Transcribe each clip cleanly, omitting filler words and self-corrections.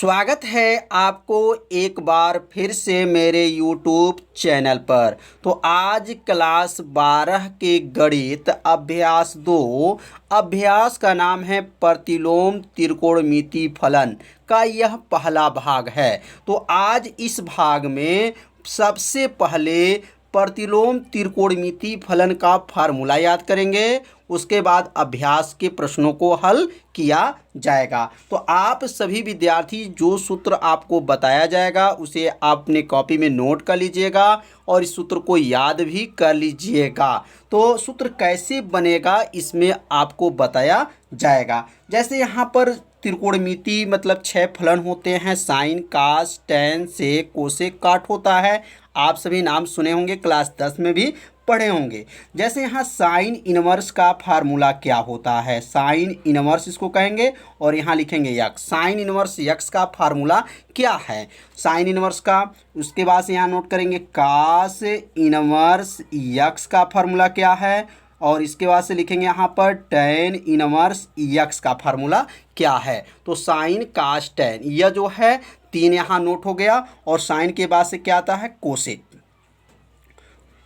स्वागत है आपको एक बार फिर से मेरे YouTube चैनल पर। तो आज क्लास 12 के गणित अभ्यास 2 अभ्यास का नाम है प्रतिलोम त्रिकोणमिति फलन का यह पहला भाग है। तो आज इस भाग में सबसे पहले प्रतिलोम त्रिकोणमिति फलन का फार्मूला याद करेंगे, उसके बाद अभ्यास के प्रश्नों को हल किया जाएगा। तो आप सभी विद्यार्थी जो सूत्र आपको बताया जाएगा उसे आपने कॉपी में नोट कर लीजिएगा और इस सूत्र को याद भी कर लीजिएगा। तो सूत्र कैसे बनेगा इसमें आपको बताया जाएगा। जैसे यहाँ पर त्रिकोणमिति मतलब 6 फलन होते हैं, साइन, कास, टैन, सेक, कोसेक, काट होता है। आप सभी नाम सुने होंगे, क्लास 10 में भी पढ़े होंगे। जैसे यहाँ साइन इनवर्स का फार्मूला क्या होता है, साइन इनवर्स इसको कहेंगे और यहाँ लिखेंगे यक्स। साइन इनवर्स यक्स का फार्मूला क्या है साइन इनवर्स का, उसके बाद से यहाँ नोट करेंगे कास इनवर्स यक्स का फार्मूला क्या है और इसके बाद से लिखेंगे यहाँ पर टैन इनवर्स यक्स का फार्मूला क्या है। तो साइन कास टैन यह जो है 3 यहाँ नोट हो गया और साइन के बाद से क्या आता है कोसेक।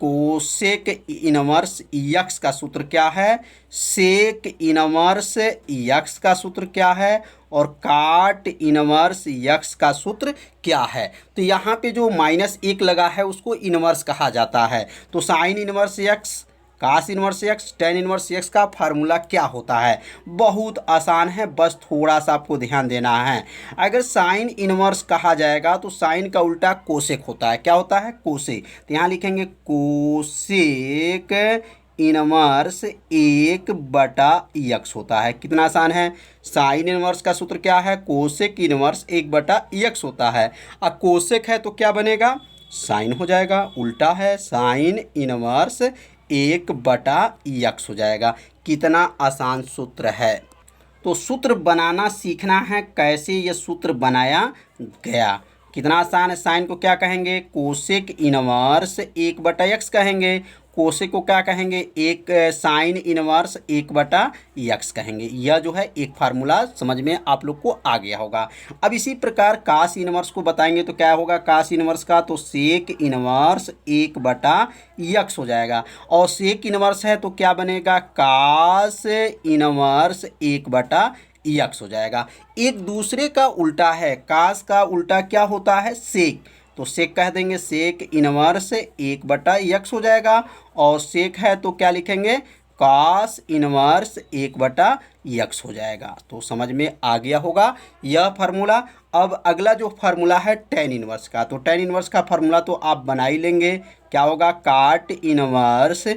कोसेक इनवर्स यक्स का सूत्र क्या है, सेक इनवर्स यक्स का सूत्र क्या है और काट इनवर्स यक्स का सूत्र क्या है। तो यहाँ पे जो -1 लगा है उसको इनवर्स कहा जाता है। तो sine inverse x, cos inverse x, tan inverse x का फार्मूला क्या होता है, बहुत आसान है, बस थोड़ा सा आपको ध्यान देना है। अगर साइन इनवर्स कहा जाएगा तो साइन का उल्टा कोसेक होता है। क्या होता है, कोसेक। तो यहाँ लिखेंगे कोसेक इनवर्स 1/x होता है। कितना आसान है। साइन इनवर्स का सूत्र क्या है, कोसेक इनवर्स 1/x होता है। अब कोसेक है तो क्या बनेगा, साइन हो जाएगा, उल्टा है साइन इनवर्स 1/x हो जाएगा। कितना आसान सूत्र है। तो सूत्र बनाना सीखना है, कैसे ये सूत्र बनाया गया। कितना आसान है। साइन को क्या कहेंगे, कोसेक इनवर्स 1/x कहेंगे। कोसेक को क्या कहेंगे, एक साइन इनवर्स 1/x कहेंगे। यह जो है एक फार्मूला समझ में आप लोग को आ गया होगा। अब इसी प्रकार कास इनवर्स को बताएंगे तो क्या होगा कास इनवर्स का, तो सेक इनवर्स 1/x हो जाएगा। और सेक इनवर्स है तो क्या बनेगा, कास इनवर्स 1/x हो जाएगा। एक दूसरे का उल्टा है, कास का उल्टा क्या होता है, सेक। तो सेक कह देंगे सेक इनवर्स 1/x हो जाएगा। और सेक है तो क्या लिखेंगे, कास इनवर्स 1/x हो जाएगा। तो समझ में आ गया होगा यह फार्मूला। अब अगला जो फार्मूला है टेन इनवर्स का, तो टेन इनवर्स का फार्मूला तो आप बना ही लेंगे। क्या होगा, काट इनवर्स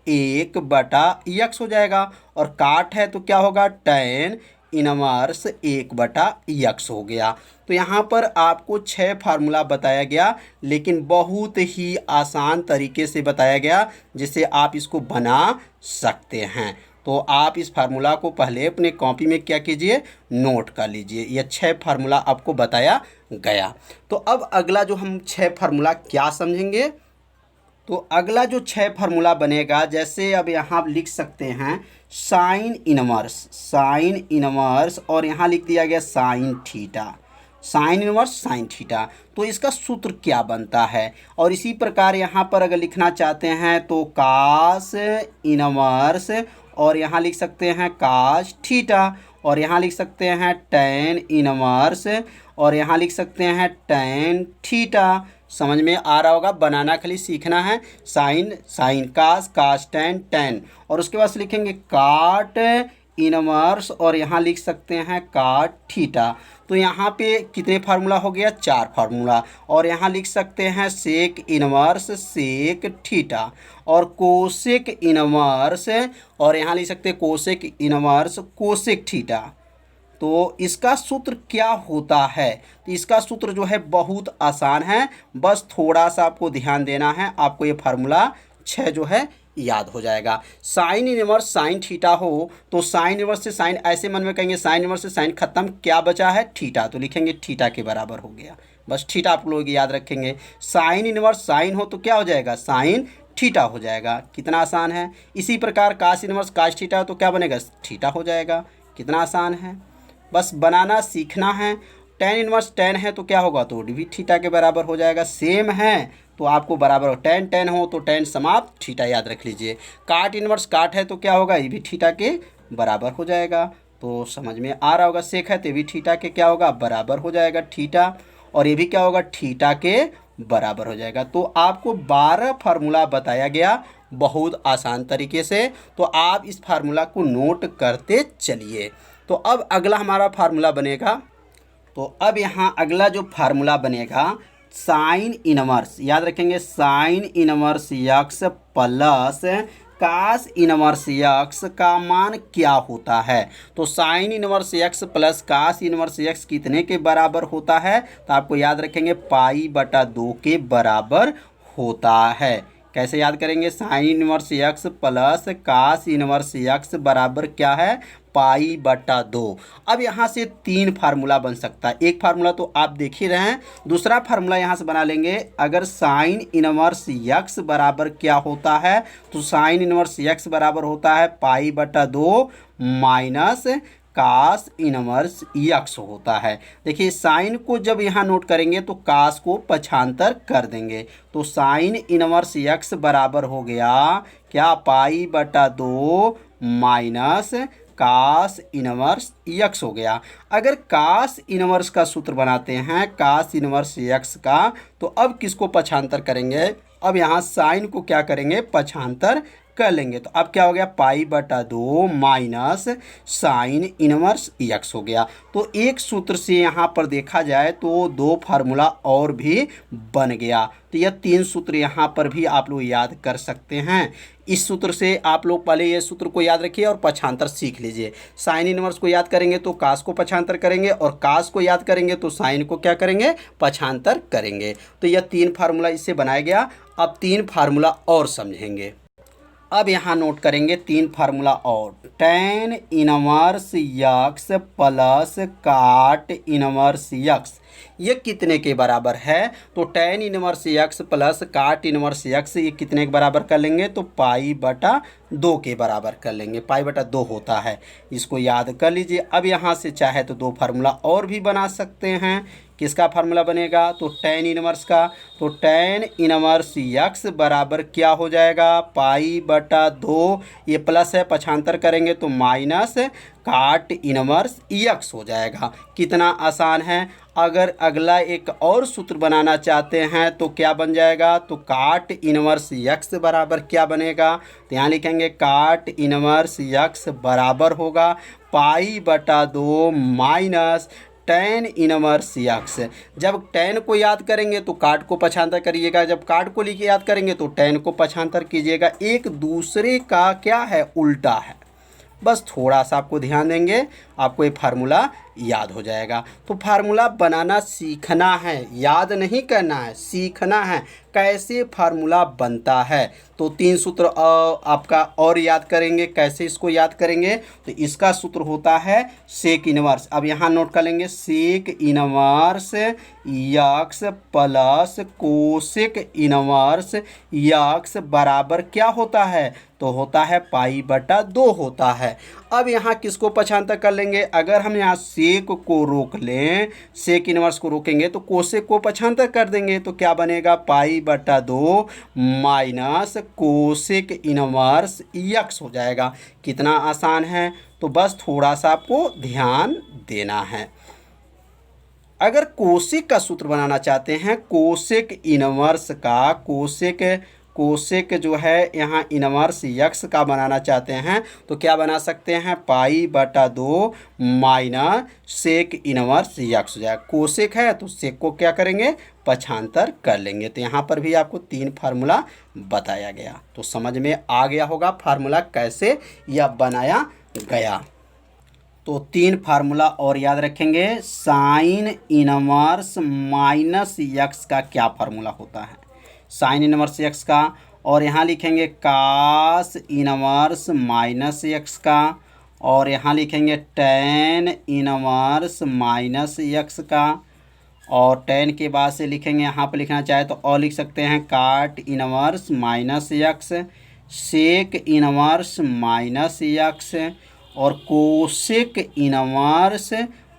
1/x हो जाएगा। और काट है तो क्या होगा, टेन इनवर्स 1/x हो गया। तो यहाँ पर आपको 6 फार्मूला बताया गया, लेकिन बहुत ही आसान तरीके से बताया गया जिससे आप इसको बना सकते हैं। तो आप इस फार्मूला को पहले अपने कॉपी में क्या कीजिए, नोट कर लीजिए। यह 6 फार्मूला आपको बताया गया। तो अब अगला जो हम 6 फार्मूला क्या समझेंगे, तो अगला जो 6 फार्मूला बनेगा, जैसे अब यहाँ लिख सकते हैं साइन इनवर्स और यहाँ लिख दिया गया sine theta, sine inverse sine theta. तो इसका सूत्र क्या बनता है। और इसी प्रकार यहाँ पर अगर लिखना चाहते हैं तो कास इनवर्स और यहाँ लिख सकते हैं कास थीटा और यहाँ लिख सकते हैं टैन इनवर्स और यहाँ लिख सकते हैं टैन थीटा। समझ में आ रहा होगा, बनाना खाली सीखना है। साइन कास, कास टैन, टैन और उसके बाद लिखेंगे काट इनवर्स और यहाँ लिख सकते हैं काट थीटा। तो यहाँ पे कितने फार्मूला हो गया, 4 फार्मूला। और यहाँ लिख सकते हैं सेक इनवर्स सेक थीटा और कोसेक इनवर्स और यहाँ लिख सकते हैं कोसेक इनवर्स कोसेक थीटा। तो इसका सूत्र क्या होता है, तो इसका सूत्र जो है बहुत आसान है, बस थोड़ा सा आपको ध्यान देना है। आपको ये फार्मूला 6 जो है याद हो जाएगा। साइन इनवर्स साइन थीटा हो तो साइन इनवर्स से साइन, ऐसे मन में कहेंगे साइन इनवर्स से साइन खत्म, क्या बचा है थीटा, तो लिखेंगे थीटा के बराबर हो गया। बस थीटा आप लोग याद रखेंगे। साइन इनवर्स साइन हो तो क्या हो जाएगा, साइन थीटा हो जाएगा। कितना आसान है। इसी प्रकार कास इनवर्स कास थीटा हो तो क्या बनेगा, थीटा हो जाएगा। कितना आसान है, बस बनाना सीखना है। टेन इनवर्स टेन है तो क्या होगा, तो भी थीटा के बराबर हो जाएगा। सेम है तो आपको बराबर हो, टेन टेन हो तो टेन समाप्त थीटा याद रख लीजिए। काट इनवर्स काट है तो क्या होगा, ये भी थीटा के बराबर हो जाएगा। तो समझ में आ रहा होगा, सेक है तो ये भी थीटा के क्या होगा, बराबर हो जाएगा थीटा, और ये भी क्या होगा, थीटा के बराबर हो जाएगा। तो आपको 12 फार्मूला बताया गया बहुत आसान तरीके से, तो आप इस फार्मूला को नोट करते चलिए। तो अब अगला हमारा फार्मूला बनेगा, तो अब यहाँ अगला जो फार्मूला बनेगा साइन इनवर्स, याद रखेंगे sine inverse x plus cos inverse x का मान क्या होता है। तो sine inverse x plus cos inverse x कितने के बराबर होता है, तो आपको याद रखेंगे पाई बटा 2 के बराबर होता है। कैसे याद करेंगे, sine inverse x plus cos inverse x बराबर क्या है, पाई बटा 2। अब यहाँ से 3 फार्मूला बन सकता है, एक फार्मूला तो आप देख ही रहे हैं, दूसरा फार्मूला यहाँ से बना लेंगे। अगर साइन इनवर्स यक्स बराबर क्या होता है, तो साइन इनवर्स यक्स बराबर होता है पाई बटा 2 माइनस कास इनवर्स यक्स होता है। देखिए साइन को जब यहाँ नोट करेंगे तो कास को पक्षांतर कर देंगे, तो साइन इनवर्स यक्स बराबर हो गया क्या, पाई बटा 2 माइनस कास इनवर्स यक्स हो गया। अगर कास इनवर्स का सूत्र बनाते हैं कास इनवर्स यक्स का, तो अब किसको पक्षांतर करेंगे, अब यहाँ साइन को क्या करेंगे, पक्षांतर कर लेंगे। तो अब क्या हो गया, पाई बटा 2 माइनस साइन इनवर्स यक्स हो गया। तो एक सूत्र से यहाँ पर देखा जाए तो 2 फार्मूला और भी बन गया। तो यह 3 सूत्र यहाँ पर भी आप लोग याद कर सकते हैं। इस सूत्र से आप लोग पहले ये सूत्र को याद रखिए और पक्षांतर सीख लीजिए। साइन इनवर्स को याद करेंगे तो कास को पक्षांतर करेंगे, और कास को याद करेंगे तो साइन को क्या करेंगे, पक्षांतर करेंगे। तो यह 3 फार्मूला इससे बनाया गया। अब 3 फार्मूला और समझेंगे। अब यहाँ नोट करेंगे 3 फार्मूला और, टेन इनवर्स यक्स प्लस काट इनवर्स यक्स ये कितने के बराबर है, तो टेन इनवर्स यक्स प्लस काट इनवर्स यक्स ये कितने के बराबर कर लेंगे, तो पाई बटा 2 के बराबर कर लेंगे। पाई बटा 2 होता है, इसको याद कर लीजिए। अब यहाँ से चाहे तो 2 फार्मूला और भी बना सकते हैं। किसका फार्मूला बनेगा, तो टेन इनवर्स का, तो टेन इनवर्स यक्स बराबर क्या हो जाएगा, पाई बटा 2, ये प्लस है पक्षांतर करेंगे तो माइनस काट इनवर्स यक्स हो जाएगा। कितना आसान है। अगर अगला एक और सूत्र बनाना चाहते हैं तो क्या बन जाएगा, तो काट इनवर्स यक्स बराबर क्या बनेगा, तो यहाँ लिखेंगे काट इनवर्स यक्स बराबर होगा पाई बटा 2 माइनस टेन इनवर्स यक्स। जब टेन को याद करेंगे तो काट को पक्षांतर करिएगा, जब काट को लिखे याद करेंगे तो टेन को पक्षांतर कीजिएगा। एक दूसरे का क्या है, उल्टा है। बस थोड़ा सा आपको ध्यान देंगे, आपको ये फार्मूला याद हो जाएगा। तो फार्मूला बनाना सीखना है, याद नहीं करना है, सीखना है कैसे फार्मूला बनता है। तो 3 सूत्र आपका और याद करेंगे। कैसे इसको याद करेंगे, तो इसका सूत्र होता है सेक इनवर्स। अब यहाँ नोट कर लेंगे, sec inverse x plus cosec inverse x बराबर क्या होता है, तो होता है पाई बटा 2 होता है। अब यहाँ किसको पक्षांतर कर लेंगे, अगर हम यहाँ सेक को रोक लें, सेक इनवर्स को रोकेंगे तो कोसेक को पक्षांतर कर देंगे, तो क्या बनेगा, पाई बटा 2 माइनस कोसेक इनवर्स यक्स हो जाएगा। कितना आसान है। तो बस थोड़ा सा आपको ध्यान देना है। अगर कोसेक का सूत्र बनाना चाहते हैं, कोसेक इनवर्स का, कोसेक जो है यहाँ इनवर्स यक्स का बनाना चाहते हैं तो क्या बना सकते हैं, पाई बटा 2 माइनस सेक इनवर्स यक्स हो जाएगा। कोसेक है तो सेक को क्या करेंगे, पक्षांतर कर लेंगे। तो यहाँ पर भी आपको 3 फार्मूला बताया गया। तो समझ में आ गया होगा फार्मूला कैसे यह बनाया गया। तो 3 फार्मूला और याद रखेंगे। साइन इनवर्स माइनस यक्स का क्या फार्मूला होता है, साइन इनवर्स यक्स का, और यहाँ लिखेंगे कास इनवर्स माइनस यक्स का, और यहाँ लिखेंगे टेन इनवर्स माइनस यक्स का, और टेन के बाद से लिखेंगे, यहाँ पर लिखना चाहे तो और लिख सकते हैं cot inverse minus x, sec inverse minus x, और कोसेक इनवर्स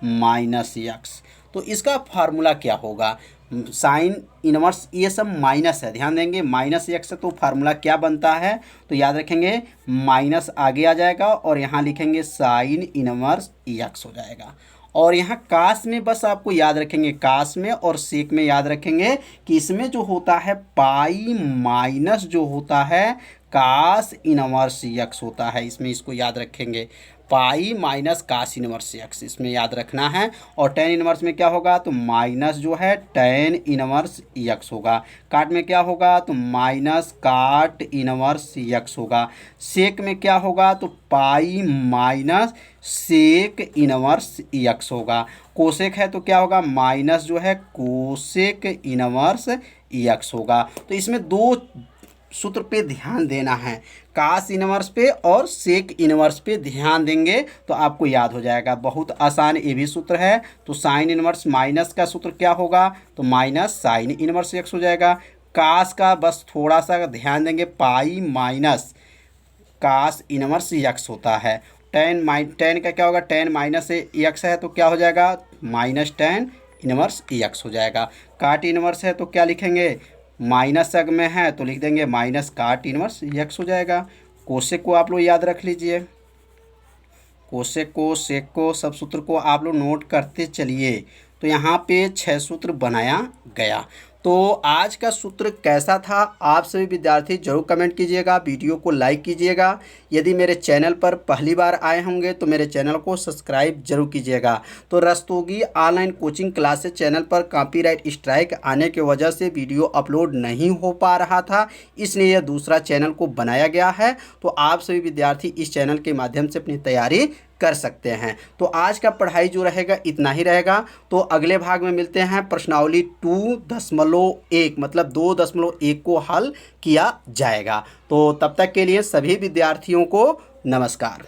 माइनस यक्स। तो इसका फार्मूला क्या होगा, साइन इनवर्स, ये सब माइनस है, ध्यान देंगे माइनस एक्स है, तो फार्मूला क्या बनता है, तो याद रखेंगे माइनस आगे आ जाएगा और यहाँ लिखेंगे साइन इनवर्स एक्स हो जाएगा। और यहाँ कास में बस आपको याद रखेंगे, कास में और सेक में याद रखेंगे कि इसमें जो होता है पाई माइनस जो होता है कास इनवर्स एक्स होता है, इसमें इसको याद रखेंगे, pi minus cos inverse x इसमें याद रखना है। और टेन इनवर्स में क्या होगा, तो माइनस जो है टेन इनवर्स एक्स होगा। काट में क्या होगा, तो माइनस काट इनवर्स एक्स होगा। सेक में क्या होगा, तो pi minus sec inverse x होगा। कोसेक है तो क्या होगा, माइनस जो है कोसेक इनवर्स एक्स होगा। तो इसमें दो सूत्र पे ध्यान देना है, कास इनवर्स पे और सेक इनवर्स पे ध्यान देंगे तो आपको याद हो जाएगा। बहुत आसान ये भी सूत्र है। तो साइन इनवर्स माइनस का सूत्र क्या होगा, तो माइनस साइन इनवर्स एक्स हो जाएगा। कास का बस थोड़ा सा ध्यान देंगे, pi minus cos inverse x होता है। टेन का क्या होगा, टेन माइनस एक्स है तो क्या हो जाएगा, माइनस टेन इनवर्स एक्स हो जाएगा। काट इनवर्स है तो क्या लिखेंगे, माइनस अग में है तो लिख देंगे माइनस काट इनवर्स एक्स हो जाएगा। कोसेक को आप लोग याद रख लीजिए, कोसेक को सेक को सब सूत्र को आप लोग नोट करते चलिए। तो यहाँ पे 6 सूत्र बनाया गया। तो आज का सूत्र कैसा था, आप सभी विद्यार्थी जरूर कमेंट कीजिएगा, वीडियो को लाइक कीजिएगा। यदि मेरे चैनल पर पहली बार आए होंगे तो मेरे चैनल को सब्सक्राइब जरूर कीजिएगा। तो Rastogi online coaching classes channel पर कॉपीराइट स्ट्राइक आने की वजह से वीडियो अपलोड नहीं हो पा रहा था, इसलिए यह दूसरा चैनल को बनाया गया है। तो आप सभी विद्यार्थी इस चैनल के माध्यम से अपनी तैयारी कर सकते हैं। तो आज का पढ़ाई जो रहेगा इतना ही रहेगा। तो अगले भाग में मिलते हैं, प्रश्नावली 2.1 मतलब 2.1 को हल किया जाएगा। तो तब तक के लिए सभी विद्यार्थियों को नमस्कार।